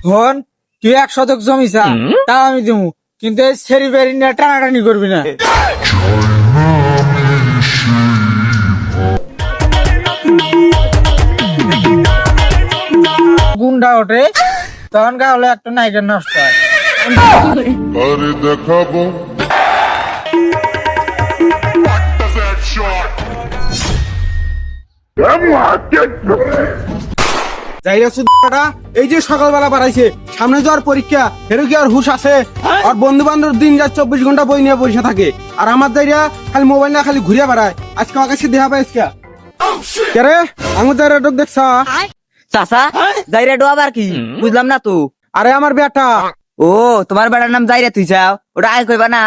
হন তুই 1 শতক জমি চা, তাও আমি দেবো, কিন্তু এই সেরি বেরি নিয়ে টানাটানি করবি না। গুন্ডা ওঠে তখন গা হলে একটা নায়িকার নষ্ট হয়। আরে দেখাবো যাইরা সুদটা এই যে সকালবেলা বাড়াইছে, সামনে যাওয়ার পরীক্ষা, হেরো কি আর হুশ আছে? আর বন্ধু বান্ধব দিন রাত 24 ঘন্টা বই নিয়ে বসে থাকে, আর আমার যাইরা খালি মোবাইল না খালি ঘুরিয়া বেড়ায়। আজকে আমার কাছে দেখা পাইছ কে রে? আঙুর যাইরা ডোক দেখছ? চাচা জাইরা ডো আবার কি বুঝলাম না তো। আরে আমার বেটা। ও তোমার বেটার নাম জাইরা তুই যাও, ওটা আয় কইবা না?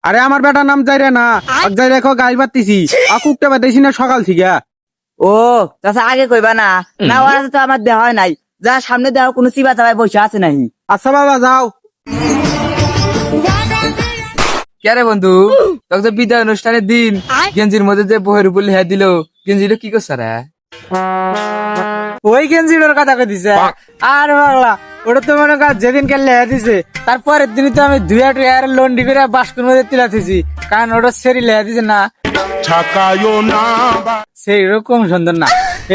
আরে আমার বেটার নাম যাইরা না, আর যাইরা কো গাইল বাত্তিছি, আকুকটা বাতাইছি না সকাল থেকে। ও চাচা আগে কইবা না, না ওরা তো আমার দেওয়া হয় নাই, যা সামনে দেওয়া কোনো চিবা চাবাই বসে আছে নাই। আচ্ছা বাবা যাও। কে বন্ধু, তোকে যে বিদায় অনুষ্ঠানের দিন গেঞ্জির মধ্যে যে বহের উপর লেহা দিল, গেঞ্জিটা কি করছে রে? ওই গেঞ্জিটার কথা কই দিছে। আর বাংলা ওটা তো মনে কর যেদিন কে লেহা দিছে তারপরের দিনই তো আমি 2 লন্ডি করে বাস্কুর মধ্যে তুলা থুছি, কারণ ওটা সেরি লেহা দিছে না, সেই রকম সুন্দর না,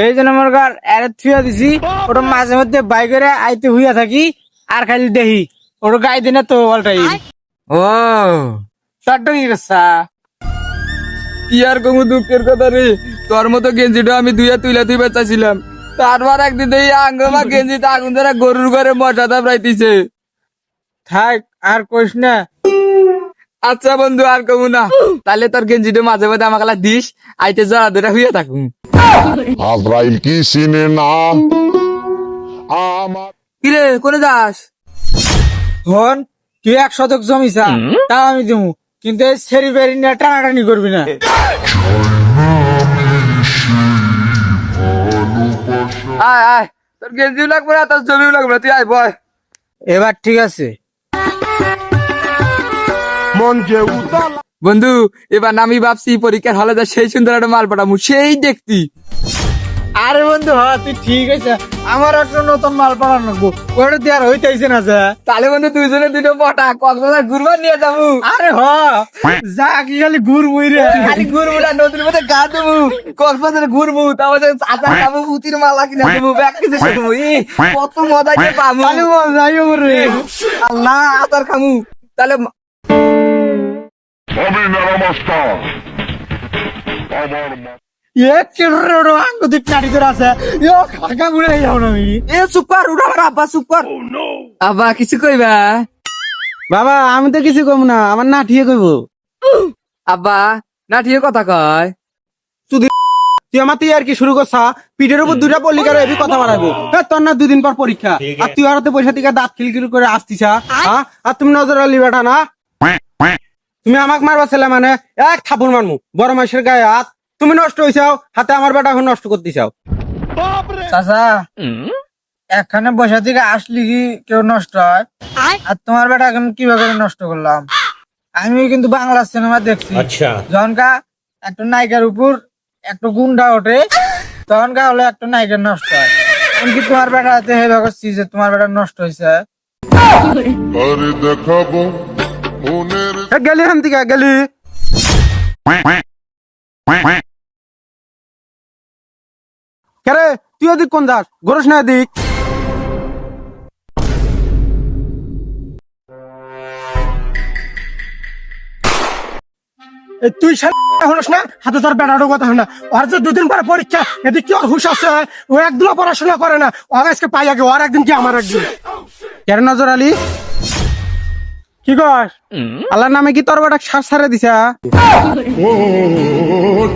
এই জন্য মনে কর এর থুয়া দিছি। ওটা মাঝে মধ্যে বাই করে আইতে হইয়া থাকি, আর খালি দেখি ওটা গাই দিনে তো অলটাই। ও তোরটা কি করছা? কি আর কমু দুঃখের কথা রে, তোর মতো গেঞ্জিটা আমি তুইলা তুইবা চাইছিলাম, তারপর একদিন এই আঙ্গমা গেঞ্জিতে আগুন ধরে গরুর ঘরে মশা দাবড়াইতেছে। থাক আর কইস না। আচ্ছা বন্ধু আর কমু না, তাহলে তোর গেঞ্জিটা মাঝে মাঝে আমাকে দিস, আইতে জড়া ধরে হইয়া থাকুন। আজরাইল কি চিনে না আমার কিরে কোনে যাস? হন তুই 1 শতক জমি চা, তাও আমি দেবো, কিন্তু এই সেরি বেরি নিয়ে টানাটানি করবি না। আয় আয়, তোর গেঞ্জিও লাগবে না, তোর জমিও লাগবে না, তুই আয় বয়। এবার ঠিক আছে মন যে উতাল বন্ধু, এবার আমি ভাবছি পরীক্ষার হলে যা সেই সুন্দর একটা মাল পাঠামু, সেই দেখতি। আরে বন্ধু হ তুই ঠিক আছে, আমার একটা নতুন মাল পাড়া লাগবো, ওটা দিয়ে আর হইতেছে না যা। তাহলে বন্ধু দুইজনে দুটো পটা কক্সবাজার ঘুরবার নিয়ে যাবো। আরে হ যা কি খালি ঘুরবই রে, খালি ঘুরবো না, নদীর মধ্যে গা দেবো, কক্সবাজারে ঘুরবো, তারপর চাচা খাবো, পুতির মালা কিনে দেবো, ব্যাগ কিছু দেবো, কত মজা কে পাবো। খালি মজাই রে। আল্লাহ আচার খামু। তাহলে আমি নারামাস্তা আমার মা এ কেড়ে ওড়ো আঙ্গুদিক নাড়ি করে আছে, এ খাকা বুড়ে যাও না আমি। এ সুপার উঠা আমার আব্বা সুপার। আব্বা কিছু কইবা? বাবা আমি তো কিছু কম না, আমার না ঠিয়ে কইব। আব্বা না ঠিক কথা কয়। তুই আমার তুই আর কি শুরু করছা, পিঠের উপর 2টা পল্লিকার এবি কথা বাড়াবো। তোর না 2 দিন পর পরীক্ষা, আর তুই আর পয়সা থেকে দাঁত খিলখিল করে আসতিছা। আর তুমি নজর আলি বেটা না, তুমি আমাকে মারবা ছেলে মানে এক থাপুর মারমু, বড় মাসের গায়ে হাত। তুমি নষ্ট হইছাও, হাতে আমার বেটা এখন নষ্ট করতেছাও। চাচা এখানে বসা থেকে আসলি কি কেউ নষ্ট হয়? আর তোমার বেটা এখন কিভাবে নষ্ট করলাম? আমি কিন্তু বাংলা সিনেমা দেখছি, যখনকা একটা নায়িকার উপর একটা গুন্ডা ওঠে তখনকা হলে একটা নায়িকার নষ্ট হয়। আমি কি তোমার বেটা হাতে হেবা করছি যে তোমার বেটা নষ্ট হয়েছে? আরে দেখাবো মনের গেলি হান থেকে গেলি। কেরে তুই ওদিক কোন যাস, ঘোরস না এদিক। তুই হলস না, হাতে তোর বেড়ারও কথা হয় না। ওর যে 2 দিন পরে পরীক্ষা, এদিক কি ওর হুশ আছে? ও একদিনও পড়াশোনা করে না, ও আজকে পাই আগে, ওর একদিন কি আমার একদিন। কেন নজর আলী কি কর? আল্লাহর নামে কি তোর বেটা শ্বাস ছাড়ে দিছা? ও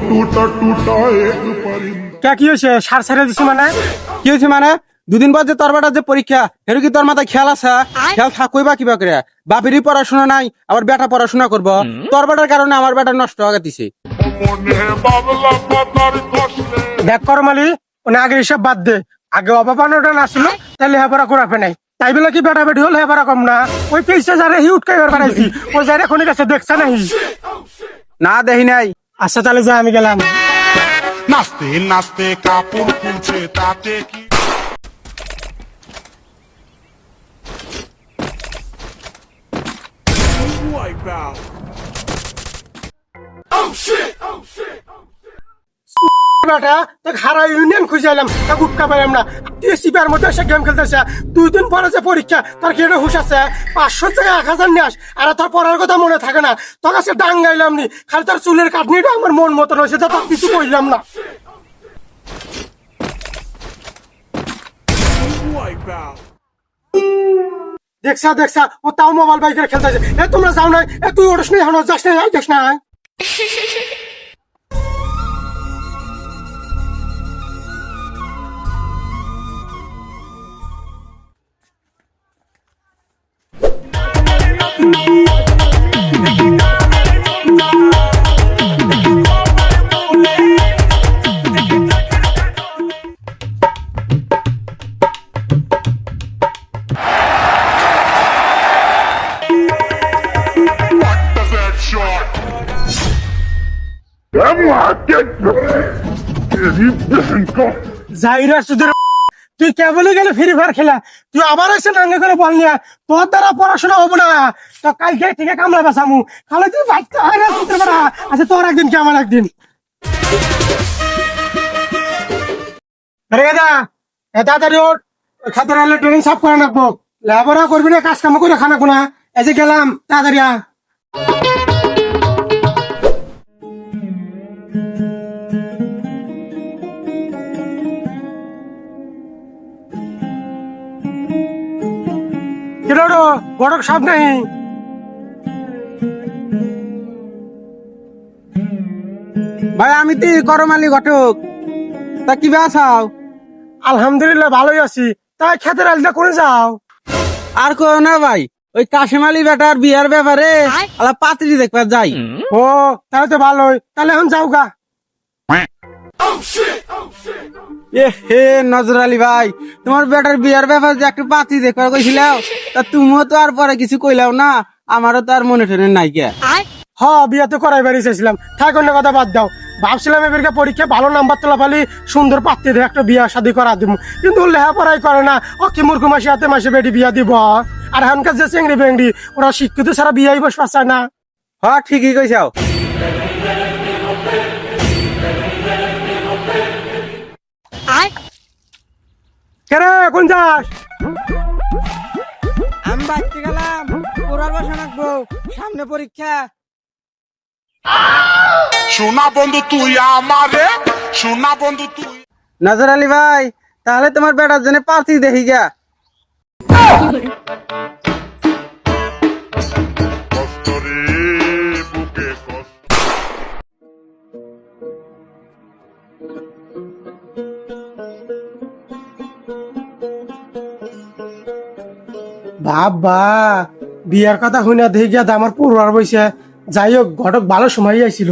টুটা টুটা এক পরিন্দা কি হয়েছে? সার ছেড়ে দিছি মানে কি হয়েছে? মানে 2 দিন পর যে তোর বেটার যে পরীক্ষা, এর কি তোর মাথায় খেয়াল আছে? খেয়াল থাকই বা কিবা করে, বাপেরই পড়াশোনা নাই, আবার বেটা পড়াশোনা করবো। তোর বেটার কারণে আমার বেটা নষ্ট হয়ে গেছে। মনে বাবলা পাতার কষ্টে দেখ করমালি, ওনে আগে হিসাব বাদ দে, আগে অবাপানোটা না ছিল, তাই লেহাপড়া করাবে নাই। তাই বলে কি বেটা বেটি হলে লেহাপড়া কম না? ওই পেয়েছে যারা হি উঠকে বানাইছি, ওই যারা এখনই কাছে দেখছে নাই না, দেখি নাই। আচ্ছা তাহলে যা, আমি গেলাম। নাচতে নাচতে কাপড় খুলছে তাতে কি বেটা তো হারা ইউনিয়ন খুঁজে এলাম তা গুটকা পাইলাম না তুই সিপার মধ্যে এসে গেম খেলতেছে 2 দিন পরে যে পরীক্ষা তার কি হুশ আছে 500 থেকে 1000 নিয়ে আস আর তোর পড়ার কথা মনে থাকে না তোর কাছে ডাঙ্গাইলাম নি খালি তোর চুলের কাটনিটা আমার মন মতন হয়েছে তা তোর কিছু কইলাম না দেখছা ও তাও মোবাইল বাইকের খেলতেছে এ তোমরা যাও না এ তুই ওড়স নাই হানো যাস না যাস না That's that shot. Come on, get যাইরা সুদের তুই কেবলই গেলে ফ্রি ফায়ার খেলা তুই আবার এসে নাঙ্গে করে বল নিয়া তোর দ্বারা পড়াশোনা হবো না তো কালকে থেকে কামলা বাসামু খালে তুই বাইকটা হারা করতে পারা আচ্ছা তোর একদিন কি আমার একদিন আরে দাদা তাড়াতাড়ি ওর খাতার আলে ট্রেনিং সাফ করে রাখবো লেবরা করবি না কাজ কাম করে খানা কোনা এই যে গেলাম তাড়াতাড়ি আ কিরো গড়ক সাপ নাই ভাই আমি তো করমালি ঘটক তা কি বাসাও আলহামদুলিল্লাহ ভালোই আছি তাই খেতের আলটা করে যাও আর কো না ভাই ওই কাশিম আলী বেটার বিয়ার ব্যাপারে আলা পাত্রী দেখবার যাই ও তাহলে তো ভালোই তাহলে এখন যাও গা এ হে নজর আলী ভাই তোমার বেটার বিয়ার ব্যাপারে যে একটা পাত্রী দেখবার কইছিলাও তা তুমিও তো আর পরে কিছু কইলাও না আমারও তো আর মনে টনে নাই কে হ্যাঁ বিয়া তো করাই বাড়ি চাইছিলাম থাক অন্য কথা বাদ দাও ভাবছিলাম এবারকে পরীক্ষা ভালো নাম্বার তোলা পালি সুন্দর পাত্রী দিয়ে একটা বিয়া শাদী করা দিব কিন্তু লেখাপড়াই করে না অকি মূর্খ মাসে হাতে মাসে বেটি বিয়া দিব আর এখনকার যে চেংড়ি বেংড়ি ওরা শিক্ষিত ছাড়া বিয়াই বস পাচ্ছে না হ্যাঁ ঠিকই কইছাও কেরে কোন যাস আমি বাড়তে গেলাম পড়ার বসা রাখবো সামনে পরীক্ষা শোনা বন্ধু তুই আমারে শোনা বন্ধু তুই নজর আলী ভাই তাহলে তোমার বেটার জন্য পার্টি দেখি গা কষ্ট রে বুকে কষ্ট বাবা বিয়ার কথা শুনে দেখি গিয়া আমার পড়ুয়ার বইছে যাই হোক ঘটক ভালো সময় আইছিল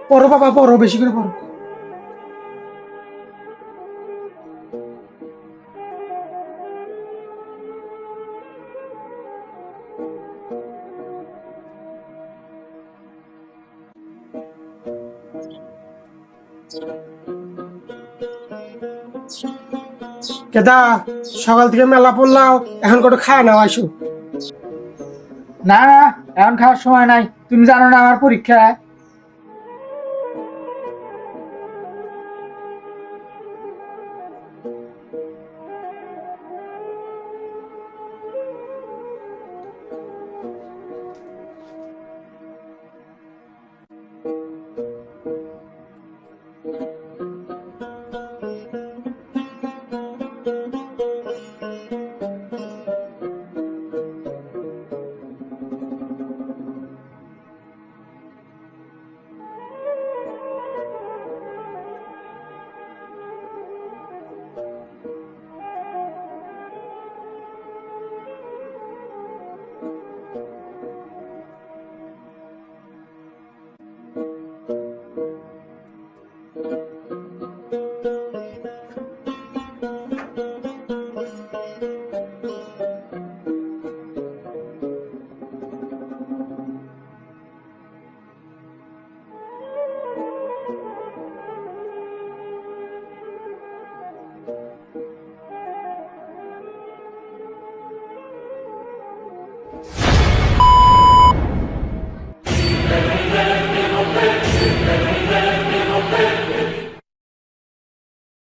পড়ো বাবা পড়ো বেশি করে পড়ো কেদা সকাল থেকে মেলা পড়লাও এখন কত খায় না আইসো না না এখন খাওয়ার সময় নাই তুমি জানো না আমার পরীক্ষা